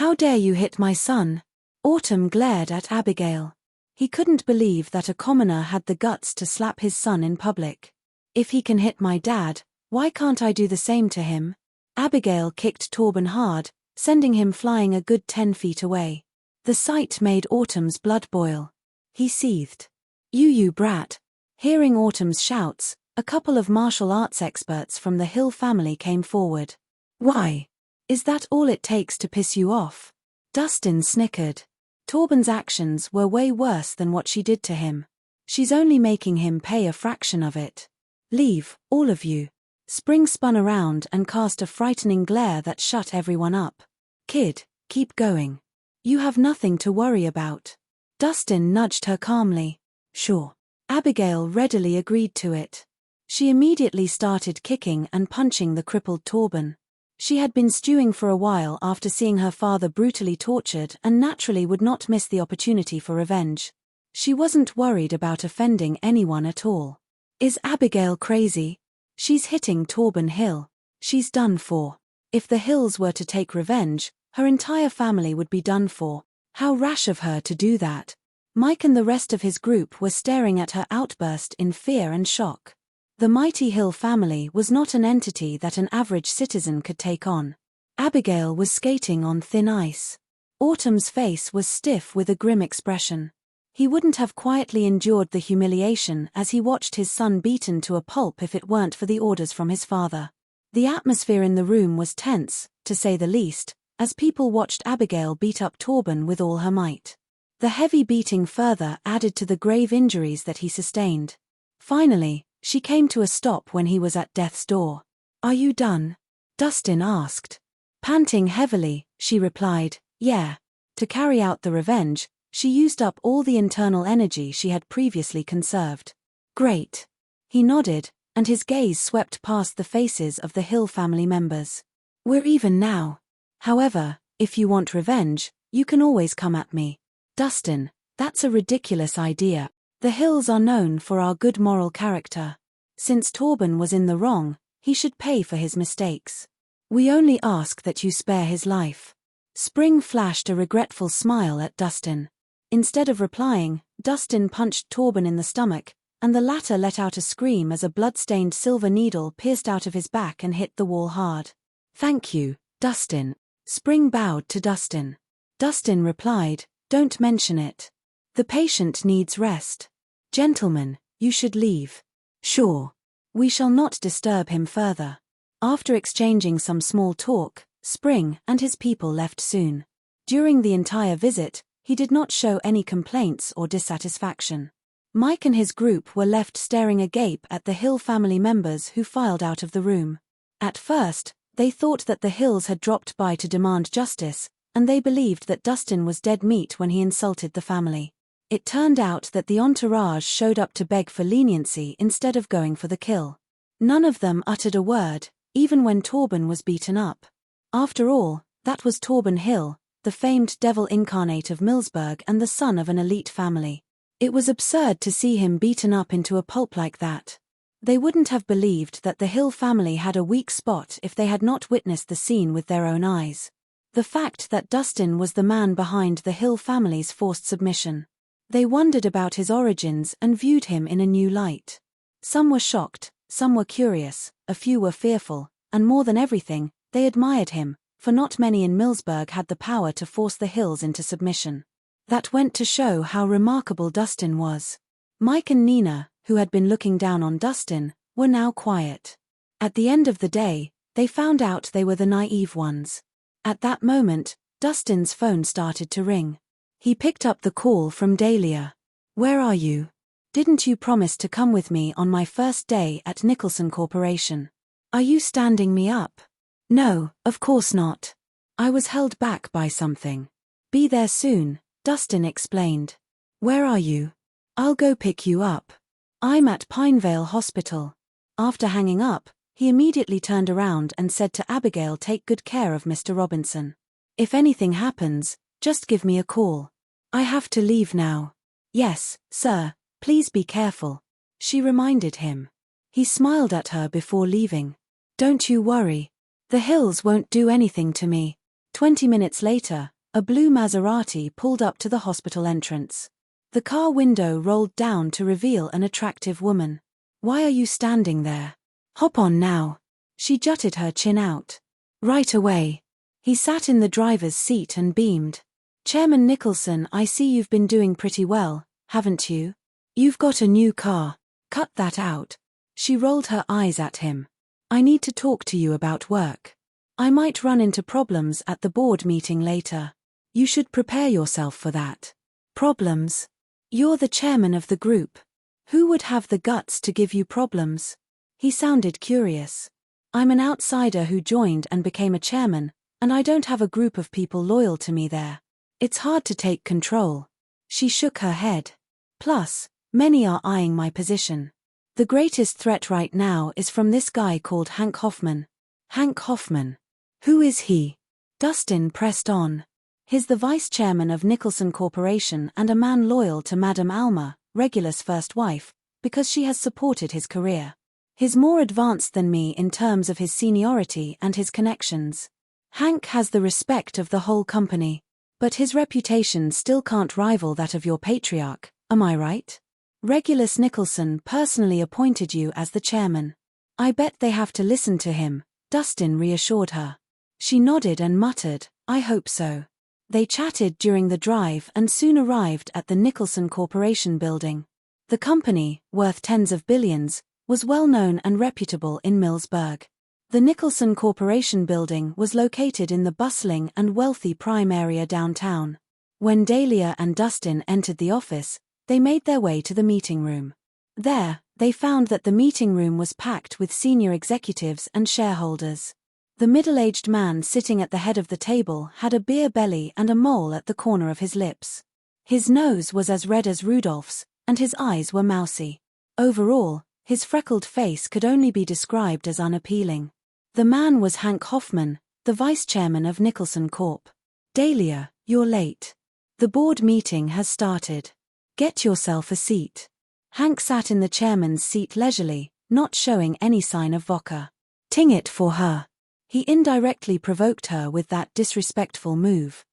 How dare you hit my son? Autumn glared at Abigail. He couldn't believe that a commoner had the guts to slap his son in public. If he can hit my dad, why can't I do the same to him? Abigail kicked Torben hard, sending him flying a good 10 feet away. The sight made Autumn's blood boil. He seethed. You brat. Hearing Autumn's shouts, a couple of martial arts experts from the Hill family came forward. Why? Is that all it takes to piss you off? Dustin snickered. Torben's actions were way worse than what she did to him. She's only making him pay a fraction of it. Leave, all of you. Spring spun around and cast a frightening glare that shut everyone up. Kid, keep going. You have nothing to worry about. Dustin nudged her calmly. Sure. Abigail readily agreed to it. She immediately started kicking and punching the crippled Torben. She had been stewing for a while after seeing her father brutally tortured and naturally would not miss the opportunity for revenge. She wasn't worried about offending anyone at all. Is Abigail crazy? She's hitting Torben Hill. She's done for. If the Hills were to take revenge, her entire family would be done for. How rash of her to do that. Mike and the rest of his group were staring at her outburst in fear and shock. The mighty Hill family was not an entity that an average citizen could take on. Abigail was skating on thin ice. Autumn's face was stiff with a grim expression. He wouldn't have quietly endured the humiliation as he watched his son beaten to a pulp if it weren't for the orders from his father. The atmosphere in the room was tense, to say the least, as people watched Abigail beat up Torben with all her might. The heavy beating further added to the grave injuries that he sustained. Finally, she came to a stop when he was at death's door. Are you done? Dustin asked. Panting heavily, she replied, yeah. To carry out the revenge, she used up all the internal energy she had previously conserved. Great. He nodded, and his gaze swept past the faces of the Hill family members. We're even now. However, if you want revenge, you can always come at me. Dustin, that's a ridiculous idea. The Hills are known for our good moral character. Since Torben was in the wrong, he should pay for his mistakes. We only ask that you spare his life. Spring flashed a regretful smile at Dustin. Instead of replying, Dustin punched Torben in the stomach, and the latter let out a scream as a blood-stained silver needle pierced out of his back and hit the wall hard. Thank you, Dustin. Spring bowed to Dustin. Dustin replied, don't mention it. The patient needs rest. Gentlemen, you should leave. Sure. We shall not disturb him further. After exchanging some small talk, Spring and his people left soon. During the entire visit, he did not show any complaints or dissatisfaction. Mike and his group were left staring agape at the Hill family members who filed out of the room. At first, they thought that the Hills had dropped by to demand justice, and they believed that Dustin was dead meat when he insulted the family. It turned out that the entourage showed up to beg for leniency instead of going for the kill. None of them uttered a word, even when Torben was beaten up. After all, that was Torben Hill, the famed devil incarnate of Millsburg and the son of an elite family. It was absurd to see him beaten up into a pulp like that. They wouldn't have believed that the Hill family had a weak spot if they had not witnessed the scene with their own eyes. The fact that Dustin was the man behind the Hill family's forced submission. They wondered about his origins and viewed him in a new light. Some were shocked, some were curious, a few were fearful, and more than everything, they admired him, for not many in Millsburg had the power to force the Hills into submission. That went to show how remarkable Dustin was. Mike and Nina, who had been looking down on Dustin, were now quiet. At the end of the day, they found out they were the naive ones. At that moment, Dustin's phone started to ring. He picked up the call from Dahlia. Where are you? Didn't you promise to come with me on my first day at Nicholson Corporation? Are you standing me up? No, of course not. I was held back by something. Be there soon, Dustin explained. Where are you? I'll go pick you up. I'm at Pinevale Hospital. After hanging up, he immediately turned around and said to Abigail, take good care of Mr. Robinson. If anything happens, just give me a call. I have to leave now. Yes, sir, please be careful, she reminded him. He smiled at her before leaving. Don't you worry. The Hills won't do anything to me. 20 minutes later, a blue Maserati pulled up to the hospital entrance. The car window rolled down to reveal an attractive woman. "Why are you standing there? Hop on now." She jutted her chin out. "Right away." He sat in the driver's seat and beamed. "Chairman Nicholson, I see you've been doing pretty well, haven't you? You've got a new car." "Cut that out." She rolled her eyes at him. "I need to talk to you about work. I might run into problems at the board meeting later. You should prepare yourself for that." "Problems? You're the chairman of the group. Who would have the guts to give you problems?" He sounded curious. "I'm an outsider who joined and became a chairman, and I don't have a group of people loyal to me there. It's hard to take control." She shook her head. "Plus, many are eyeing my position. The greatest threat right now is from this guy called Hank Hoffman." "Hank Hoffman? Who is he?" Dustin pressed on. "He's the vice chairman of Nicholson Corporation and a man loyal to Madame Alma, Regulus' first wife, because she has supported his career. He's more advanced than me in terms of his seniority and his connections. Hank has the respect of the whole company, but his reputation still can't rival that of your patriarch, am I right? Regulus Nicholson personally appointed you as the chairman. I bet they have to listen to him," Dustin reassured her. She nodded and muttered, "I hope so." They chatted during the drive and soon arrived at the Nicholson Corporation building. The company, worth tens of billions, was well known and reputable in Millsburg. The Nicholson Corporation building was located in the bustling and wealthy prime area downtown. When Dahlia and Dustin entered the office, they made their way to the meeting room. There, they found that the meeting room was packed with senior executives and shareholders. The middle-aged man sitting at the head of the table had a beer belly and a mole at the corner of his lips. His nose was as red as Rudolph's, and his eyes were mousy. Overall, his freckled face could only be described as unappealing. The man was Hank Hoffman, the vice chairman of Nicholson Corp. "Dahlia, you're late. The board meeting has started. Get yourself a seat." Hank sat in the chairman's seat leisurely, not showing any sign of vodka. "Ting it for her." He indirectly provoked her with that disrespectful move.